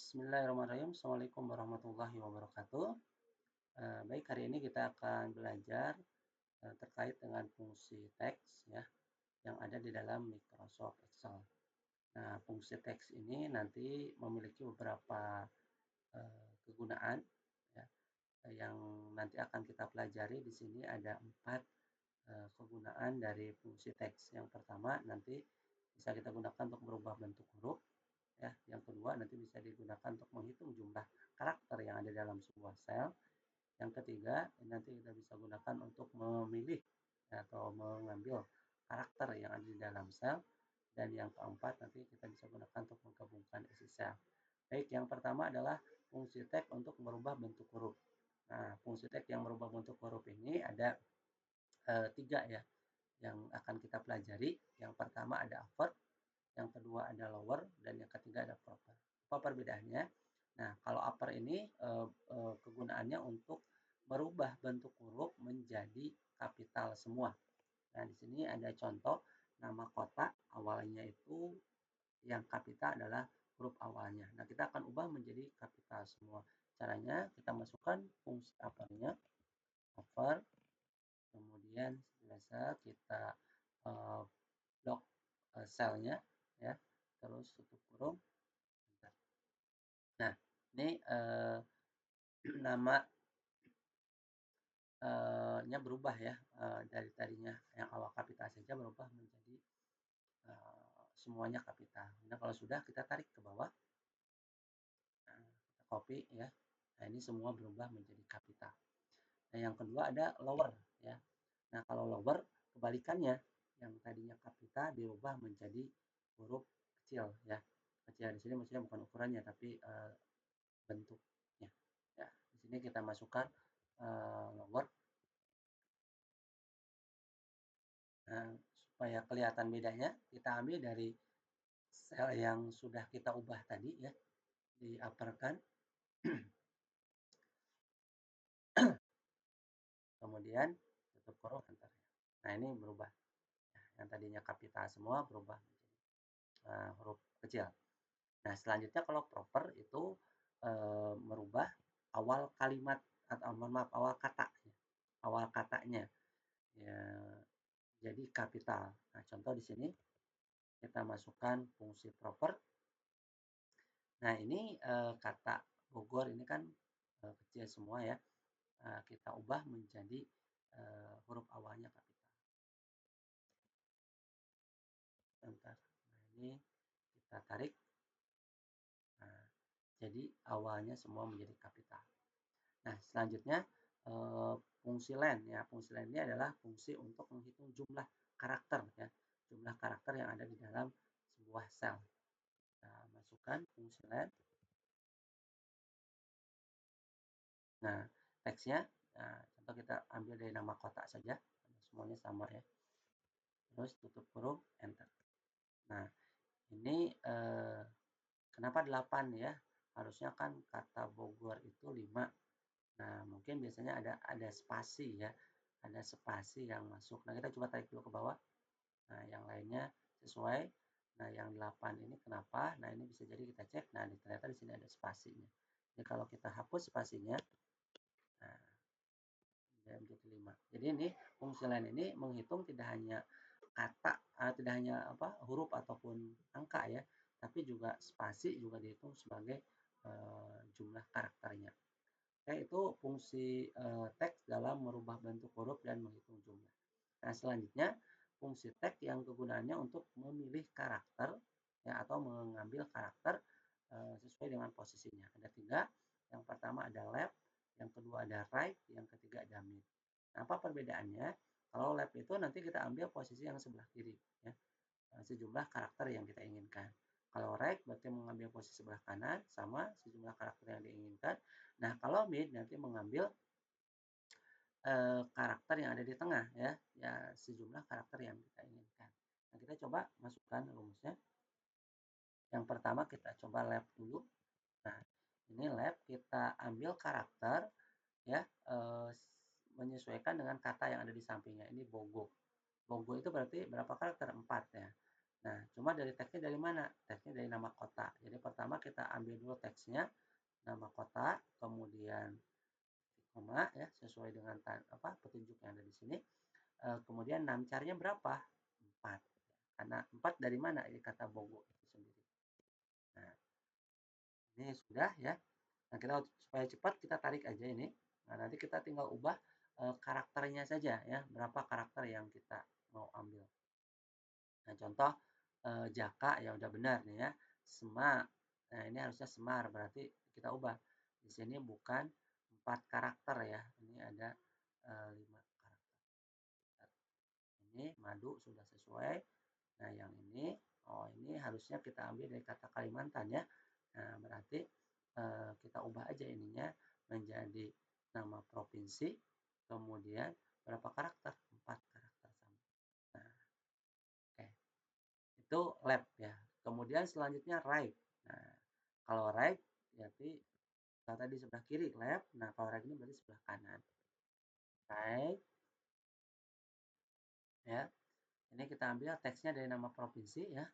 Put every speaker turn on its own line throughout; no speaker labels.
Bismillahirrahmanirrahim. Assalamualaikum warahmatullahi wabarakatuh. Baik, hari ini kita akan belajar terkait dengan fungsi teks ya yang ada di dalam Microsoft Excel. Nah, fungsi teks ini nanti memiliki beberapa kegunaan ya, yang nanti akan kita pelajari. Di sini ada 4 kegunaan dari fungsi teks. Yang pertama nanti bisa kita gunakan untuk merubah bentuk huruf. Ya, yang kedua nanti bisa digunakan untuk menghitung jumlah karakter yang ada dalam sebuah sel. Yang ketiga nanti kita bisa gunakan untuk memilih atau mengambil karakter yang ada di dalam sel. Dan yang keempat nanti kita bisa gunakan untuk menggabungkan isi sel. Baik, yang pertama adalah fungsi tag untuk merubah bentuk huruf. Nah, fungsi tag yang merubah bentuk huruf ini ada 3 ya yang akan kita pelajari. Yang pertama ada upper, yang kedua ada lower, dan yang ketiga ada proper. Apa perbedaannya? Nah, kalau upper ini kegunaannya untuk merubah bentuk huruf menjadi kapital semua. Nah, di sini ada contoh nama kota awalnya itu yang kapital adalah huruf awalnya. Nah, kita akan ubah menjadi kapital semua. Caranya kita masukkan fungsi uppernya, upper, kemudian biasa kita blok selnya ya, terus tutup kurung. Nah, ini nama nya berubah ya, dari tadinya yang awal kapital saja berubah menjadi semuanya kapital. Nah, kalau sudah kita tarik ke bawah, kita copy ya. Nah, ini semua berubah menjadi kapital. Nah, yang kedua ada lower ya. Nah, kalau lower kebalikannya, yang tadinya kapital dirubah menjadi huruf kecil ya. Kecil di sini maksudnya bukan ukurannya tapi bentuknya. Ya, di sini kita masukkan lower. Nah, supaya kelihatan bedanya, kita ambil dari sel yang sudah kita ubah tadi ya, di upperkan. Kemudian tutup kurung enter. Nah, ini berubah. Nah, yang tadinya kapital semua berubah menjadi huruf kecil. Nah, selanjutnya kalau proper itu merubah awal kalimat atau maaf awal kata ya. Awal katanya ya, jadi kapital. Nah, contoh di sini kita masukkan fungsi proper. Nah, ini kata Bogor ini kan kecil semua ya. Kita ubah menjadi huruf awalnya kapital. Bentar. Nah, ini kita tarik. Nah, jadi awalnya semua menjadi kapital. Nah, selanjutnya fungsi len ya. Fungsi len ini adalah fungsi untuk menghitung jumlah karakter ya. Jumlah karakter yang ada di dalam sebuah sel. Nah, masukkan fungsi len. Nah, teksnya, nah, contoh kita ambil dari nama kota saja, semuanya sama ya. Terus tutup kurung, enter. Nah, ini kenapa 8 ya? Harusnya kan kata Bogor itu 5. Nah, mungkin biasanya ada spasi ya. Ada spasi yang masuk. Nah, kita coba tarik dulu ke bawah. Nah, yang lainnya sesuai. Nah, yang 8 ini kenapa? Nah, ini bisa jadi kita cek. Nah, ternyata di sini ada spasinya. Jadi kalau kita hapus spasinya, nah, menjadi 5. Jadi ini fungsi lain ini menghitung tidak hanya kata, tidak hanya huruf ataupun angka ya, tapi juga spasi juga dihitung sebagai jumlah karakternya. Oke, itu fungsi teks dalam merubah bentuk huruf dan menghitung jumlah. Nah, selanjutnya fungsi tag yang kegunaannya untuk memilih karakter ya, atau mengambil karakter sesuai dengan posisinya. Ada 3. Yang pertama ada left, yang kedua ada right, yang ketiga ada mid. Nah, apa perbedaannya? Kalau left itu nanti kita ambil posisi yang sebelah kiri ya, sejumlah karakter yang kita inginkan. Kalau right berarti mengambil posisi sebelah kanan sama sejumlah karakter yang diinginkan. Nah, kalau mid nanti mengambil karakter yang ada di tengah ya, ya sejumlah karakter yang kita inginkan. Nah, kita coba masukkan rumusnya. Yang pertama kita coba left dulu. Nah, ini left kita ambil karakter ya, menyesuaikan dengan kata yang ada di sampingnya. Ini Bogo. Bogo itu berarti berapa karakter? 4 ya. Nah, cuma dari teksnya dari mana? Teksnya dari nama kota. Jadi pertama kita ambil dulu teksnya, nama kota, kemudian koma ya sesuai dengan petunjuk yang ada di sini. Kemudian namcarnya berapa? 4. Karena 4 dari mana? Ini kata Bogo itu sendiri. Nah, ini sudah ya. Nah, kita supaya cepat kita tarik aja ini. Nah, nanti kita tinggal ubah karakternya saja ya. Berapa karakter yang kita mau ambil. Nah, contoh Jaka ya udah benar nih ya. Sema. Nah, ini harusnya Semar berarti kita ubah. Di sini bukan 4 karakter ya. Ini ada 5 karakter. Ini madu sudah sesuai. Nah, yang ini ini harusnya kita ambil dari kata Kalimantan ya. Nah, berarti kita ubah aja ininya menjadi nama provinsi, kemudian berapa karakter? 4 karakter sama. Nah, oke. Itu left ya. Kemudian selanjutnya right. Nah, kalau right berarti kalau tadi sebelah kiri left, nah kalau right ini berarti sebelah kanan. Right ya. Ini kita ambil teksnya dari nama provinsi ya.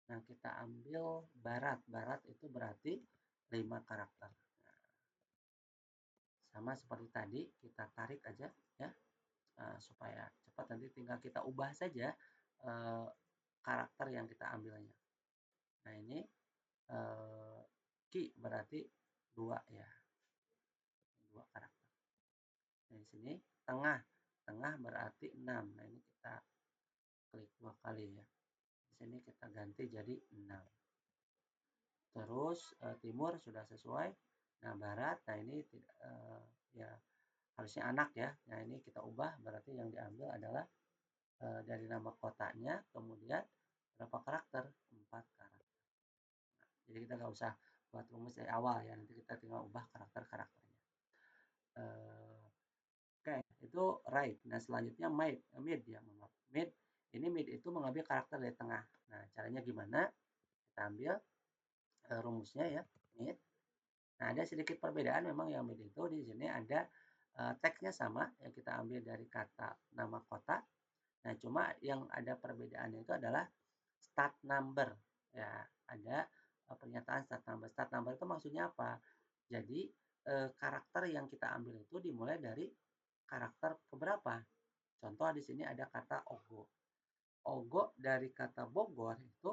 Nah, kita ambil barat. Barat itu berarti 5 karakter. Nah, sama seperti tadi, kita tarik aja ya, supaya cepat nanti tinggal kita ubah saja karakter yang kita ambilnya. Nah, ini ki berarti 2 ya, 2 karakter. Nah, di sini tengah. Tengah berarti 6. Nah, ini kita klik 2 kali ya. Di sini kita ganti jadi 6. Terus timur sudah sesuai. Nah, barat, nah ini tidak ya harusnya anak ya. Nah, ini kita ubah berarti yang diambil adalah dari nama kotanya, kemudian berapa karakter? 4 karakter. Nah, jadi kita nggak usah buat rumus dari awal ya. Nanti kita tinggal ubah karakter-karakternya. Oke, itu right. Nah, selanjutnya mid ya, maaf. Ini mid itu mengambil karakter dari tengah. Nah, caranya gimana? Kita ambil rumusnya ya, mid. Nah, ada sedikit perbedaan memang yang mid itu di sini ada teksnya sama yang kita ambil dari kata nama kota. Nah, cuma yang ada perbedaannya itu adalah start number. Ya, ada pernyataan start number. Start number itu maksudnya apa? Jadi karakter yang kita ambil itu dimulai dari karakter keberapa? Contoh di sini ada kata Ogo. Ogo dari kata Bogor itu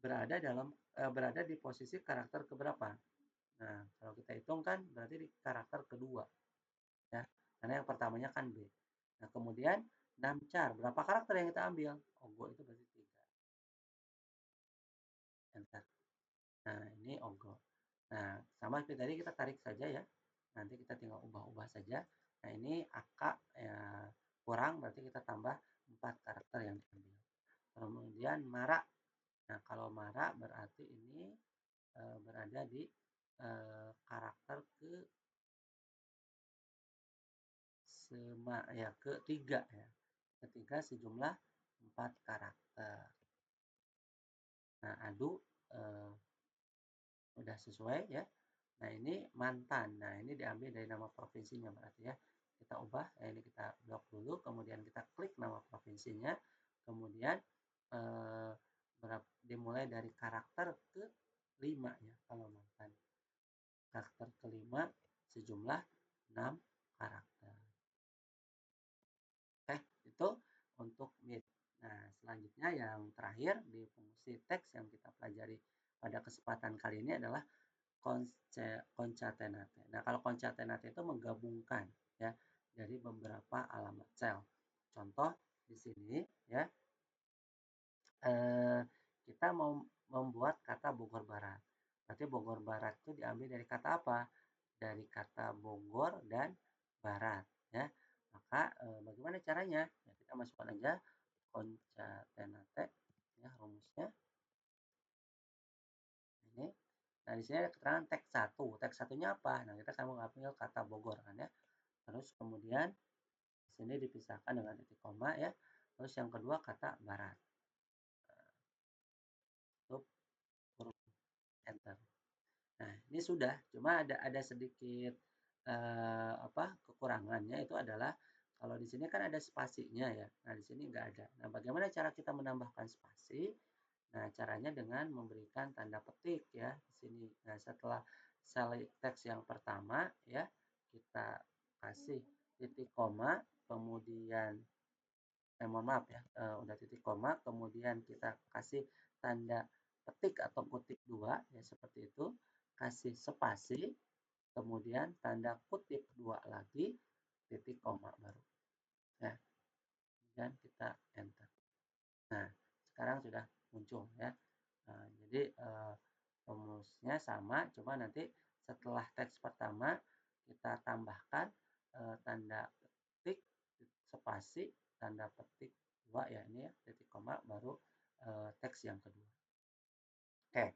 berada di posisi karakter keberapa? Nah, kalau kita hitung kan berarti di karakter kedua ya. Karena yang pertamanya kan B. Nah, kemudian Namcar, berapa karakter yang kita ambil? Ogo itu berarti 3. Enter. Nah, ini Ogo. Nah, sama seperti tadi kita tarik saja ya. Nanti kita tinggal ubah-ubah saja. Nah, ini Aka ya, kurang berarti kita tambah 4 karakter yang diambil. Kemudian Mara. Nah, kalau Mara berarti ini berada di karakter ketiga ya. Ketiga sejumlah 4 karakter. Nah, Adu udah sesuai ya. Nah, ini mantan. Nah, ini diambil dari nama provinsinya berarti ya. Kita ubah, ini kita blok dulu, kemudian kita klik nama provinsinya, kemudian eh, dimulai dari karakter ke-5 ya kalau mantan. Karakter kelima sejumlah 6 karakter. Itu untuk mid. Nah, selanjutnya yang terakhir di fungsi teks yang kita pelajari pada kesempatan kali ini adalah concatenate. Nah, kalau concatenate itu menggabungkan ya dari beberapa alamat sel. Contoh di sini ya kita mau membuat kata Bogor Barat. Berarti Bogor Barat itu diambil dari kata apa? Dari kata Bogor dan Barat ya. Maka bagaimana caranya? Ya, kita masukkan aja concatenate ya rumusnya. Ini. Nah, di sini ada keterangan teks 1. Teks satunya apa? Nah, kita akan mengambil kata Bogor kan ya. Terus kemudian di sini dipisahkan dengan titik koma ya. Terus yang kedua kata barat. Tutup huruf enter. Nah, ini sudah. Cuma ada sedikit kekurangannya itu adalah kalau di sini kan ada spasinya ya. Nah, di sini nggak ada. Nah, bagaimana cara kita menambahkan spasi? Nah, caranya dengan memberikan tanda petik ya di sini. Nah, setelah select teks yang pertama ya, kita kasih titik koma, kemudian mohon maaf ya, udah titik koma, kemudian kita kasih tanda petik atau kutip dua ya seperti itu, kasih spasi, kemudian tanda kutip dua lagi, titik koma baru ya, kemudian kita enter. Nah, sekarang sudah muncul ya. Nah, jadi rumusnya sama, cuma nanti setelah teks pertama kita tambahkan tanda petik, spasi, tanda petik dua ya ini ya, titik koma baru teks yang kedua. Oke,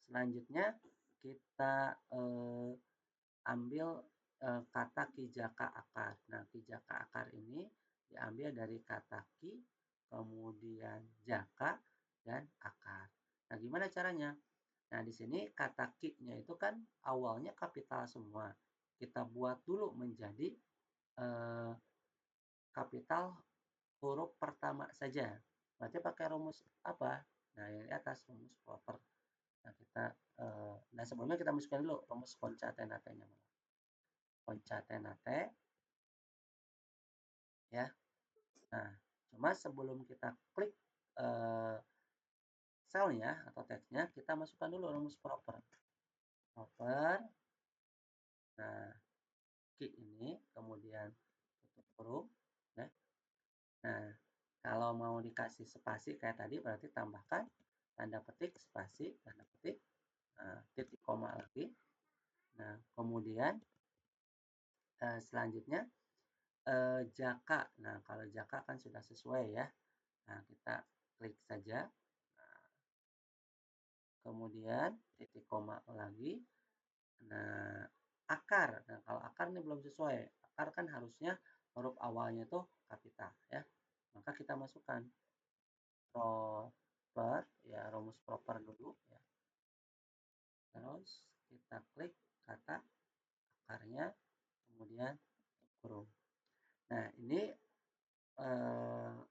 selanjutnya kita ambil kata kijaka akar. Nah, kijaka akar ini diambil dari kata ki, kemudian jaka, dan akar. Nah, gimana caranya? Nah, di sini kata ki-nya itu kan awalnya kapital semua. Kita buat dulu menjadi kapital huruf pertama saja. Berarti pakai rumus apa? Nah, yang di atas rumus proper. Nah, nah sebelumnya kita masukkan dulu rumus concatenate-nya. Concatenate ya. Nah, cuma sebelum kita klik selnya atau teksnya, kita masukkan dulu rumus proper. Proper. Nah, key ini kemudian tutup huruf ya. Nah, kalau mau dikasih spasi kayak tadi berarti tambahkan tanda petik spasi, tanda petik, titik koma lagi. Nah, kemudian selanjutnya jaka. Nah, kalau jaka kan sudah sesuai ya. Nah, kita klik saja. Nah, kemudian titik koma lagi. Nah, akar. Nah, kalau akar ini belum sesuai. Akar kan harusnya huruf awalnya itu kapital ya. Maka kita masukkan proper ya, rumus proper dulu ya. Terus kita klik kata akarnya, kemudian kurung. Nah, ini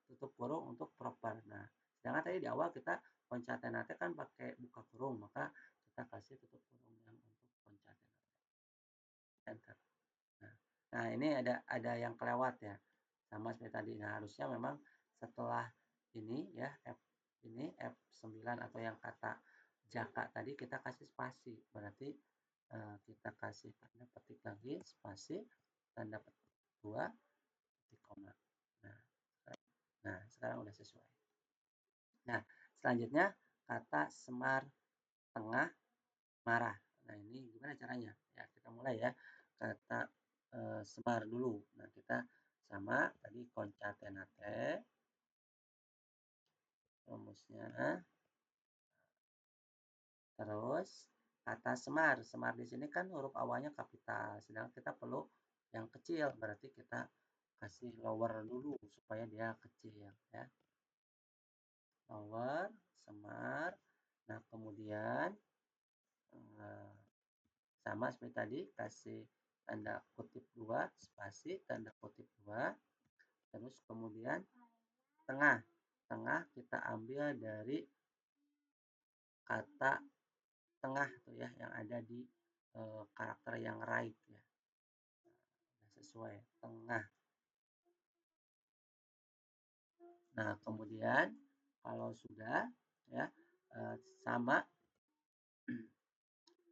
tutup kurung untuk proper. Nah, sedangkan tadi di awal kita concatenate kan pakai buka kurung, maka kita kasih tutup kurung yang untuk concatenate. Enter. Nah, ini ada yang kelewat ya. Sama seperti tadi. Nah, harusnya memang setelah ini ya ini F9 atau yang kata jaka tadi kita kasih spasi. Berarti kita kasih tanda petik lagi spasi, tanda petik dua, titik koma. Nah, sekarang udah sesuai. Nah, selanjutnya kata semar tengah marah. Nah, ini gimana caranya? Ya, kita mulai ya. Kata semar dulu. Nah, kita sama tadi concatenate rumusnya. Terus kata semar. Semar di sini kan huruf awalnya kapital, sedangkan kita perlu yang kecil, berarti kita kasih lower dulu supaya dia kecil ya. Lower, semar. Nah, kemudian sama seperti tadi, kasih tanda kutip dua, spasi, tanda kutip dua, terus kemudian tengah. Tengah kita ambil dari kata tengah tuh ya, yang ada di karakter yang right ya. Sesuai, tengah. Nah, kemudian kalau sudah ya sama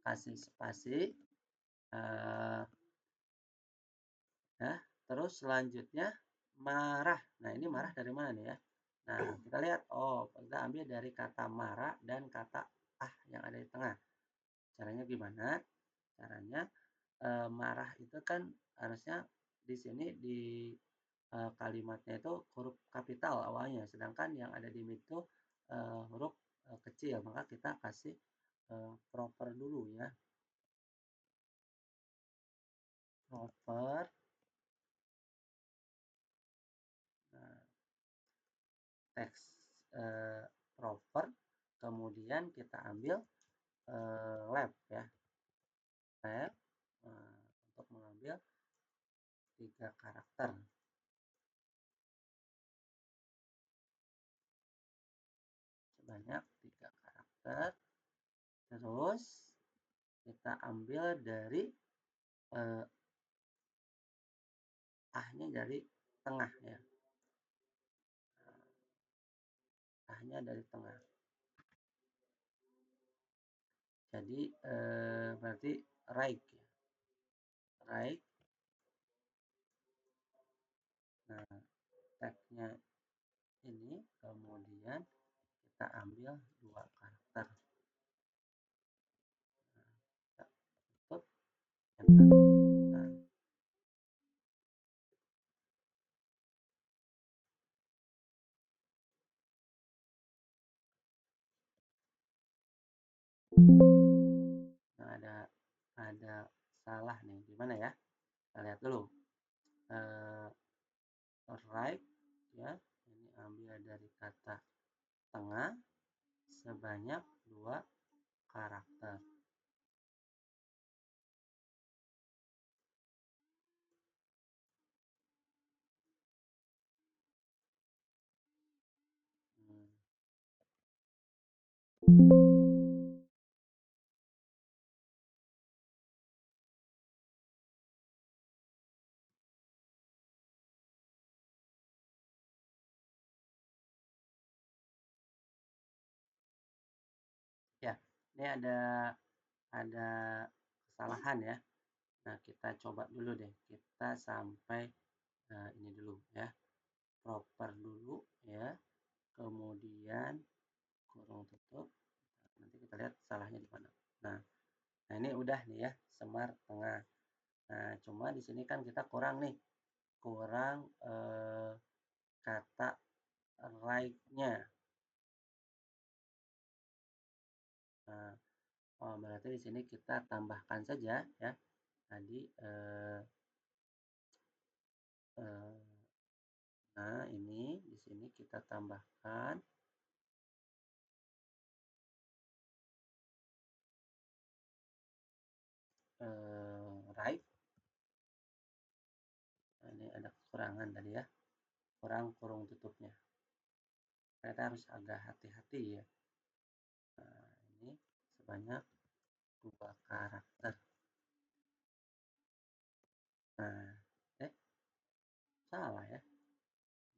kasih spasi ya, terus selanjutnya marah. Nah, ini marah dari mana nih ya? Nah, kita lihat, oh, kita ambil dari kata marah dan kata yang ada di tengah. Caranya gimana? Caranya marah itu kan harusnya di sini di kalimatnya itu huruf kapital awalnya, sedangkan yang ada di mid itu huruf kecil, maka kita kasih proper dulu ya. Proper. Nah, teks proper, kemudian kita ambil lab ya. Lab untuk mengambil 3 karakter. Sebanyak 3 karakter. Terus kita ambil dari A-nya dari tengah ya. A-nya dari tengah. Jadi berarti right ya. Right. Nah, tag-nya ini kemudian kita ambil 2 karakter. Nah, kita tutup, enter. Nah, ada salah nih. Gimana ya? Kita lihat dulu. Right ya. Ini ambil dari kata tengah sebanyak 2 karakter. Ya, ini ada kesalahan ya. Nah, kita coba dulu deh. Kita sampai ini dulu ya. Proper dulu ya. Kemudian kurung tutup. Nanti kita lihat salahnya di mana. Nah, ini udah nih ya, semar tengah. Nah, cuma di sini kan kita kurang nih. Kurang kata right-nya. Nah, berarti di sini kita tambahkan saja ya. Tadi nah, ini di sini kita tambahkan right. Nah, ini ada kekurangan tadi ya. Kurang kurung tutupnya. Kita harus agak hati-hati ya. Nah, ini sebanyak 2 karakter. Nah, salah ya.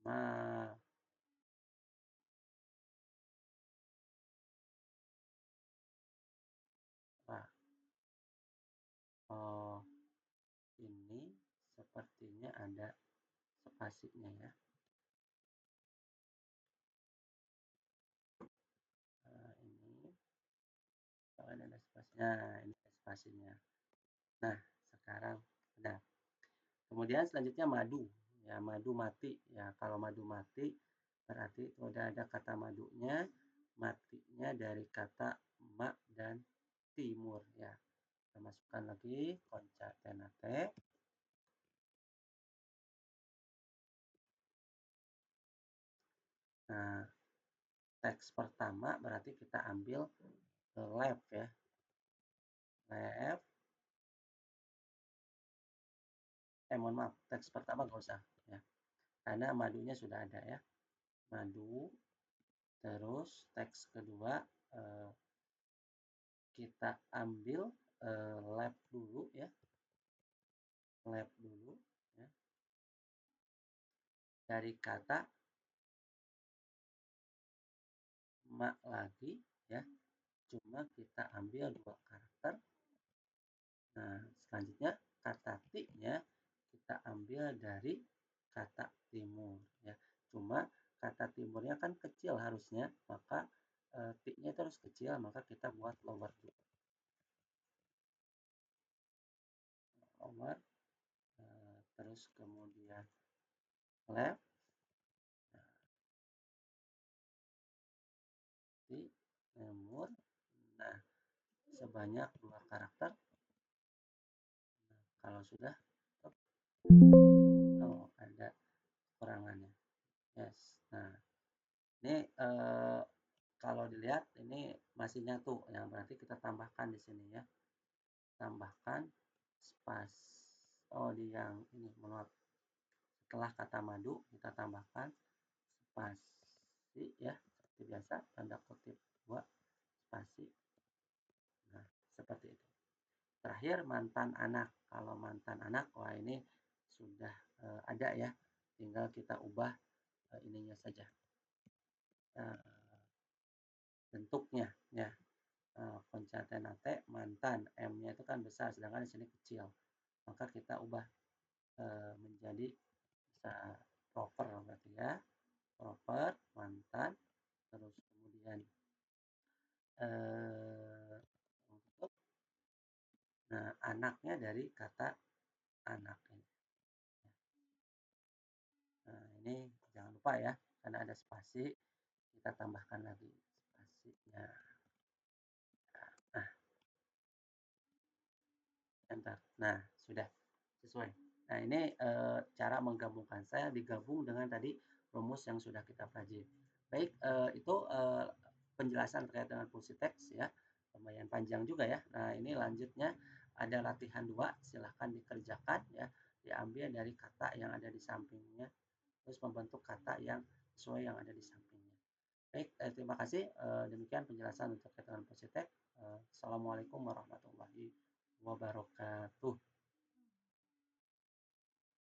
Nah, wah, oh, ini sepertinya ada spasinya ya. Ini ada spasinya. Nah, ini spasinya. Nah, sekarang udah. Kemudian selanjutnya madu. Ya, madu mati. Ya, kalau madu mati berarti itu udah ada kata madunya, matinya dari kata mak dan timur ya. Kita masukkan lagi konca tenate. Nah, teks pertama berarti kita ambil left ya. Left. Mohon maaf, teks pertama nggak usah ya. Karena madunya sudah ada ya. Madu. Terus teks kedua kita ambil lab dulu ya. Lab dulu ya. Dari kata mak lagi ya. Cuma kita ambil 2 karakter. Nah, selanjutnya kata ti-nya kita ambil dari kata timur ya. Cuma kata timurnya kan kecil harusnya, maka ti-nya itu harus kecil, maka kita buat lower dulu. Lower, terus kemudian left, timur. Nah, sebanyak 2 karakter. Nah, kalau sudah, oh ada kekurangannya. Yes. Nah, ini kalau dilihat ini masih nyatu, yang berarti kita tambahkan di sini ya. Tambahkan spas. Oh, di yang ini, menurut setelah kata madu kita tambahkan spasi ya, seperti biasa tanda kutip 2 spasi. Nah, seperti itu. Terakhir mantan anak. Kalau mantan anak, wah ini sudah ada ya. Tinggal kita ubah ininya saja. Bentuknya ya. Concatenate mantan, M-nya itu kan besar sedangkan di sini kecil. Maka kita ubah menjadi bisa proper berarti ya. Proper mantan terus kemudian untuk anaknya dari kata anak ini. Nah, ini jangan lupa ya, karena ada spasi, kita tambahkan lagi spasinya. Nah, enter. Nah, sudah sesuai. Nah, ini cara menggabungkan. Saya digabung dengan tadi rumus yang sudah kita pelajari. Baik, itu penjelasan terkait dengan fungsi teks ya. Lumayan panjang juga ya. Nah, ini lanjutnya ada latihan 2, silahkan dikerjakan ya. Diambil dari kata yang ada di sampingnya, terus membentuk kata yang sesuai yang ada di sampingnya. Baik, terima kasih. Demikian penjelasan untuk keterangan fungsi teks. Assalamualaikum warahmatullahi wabarakatuh.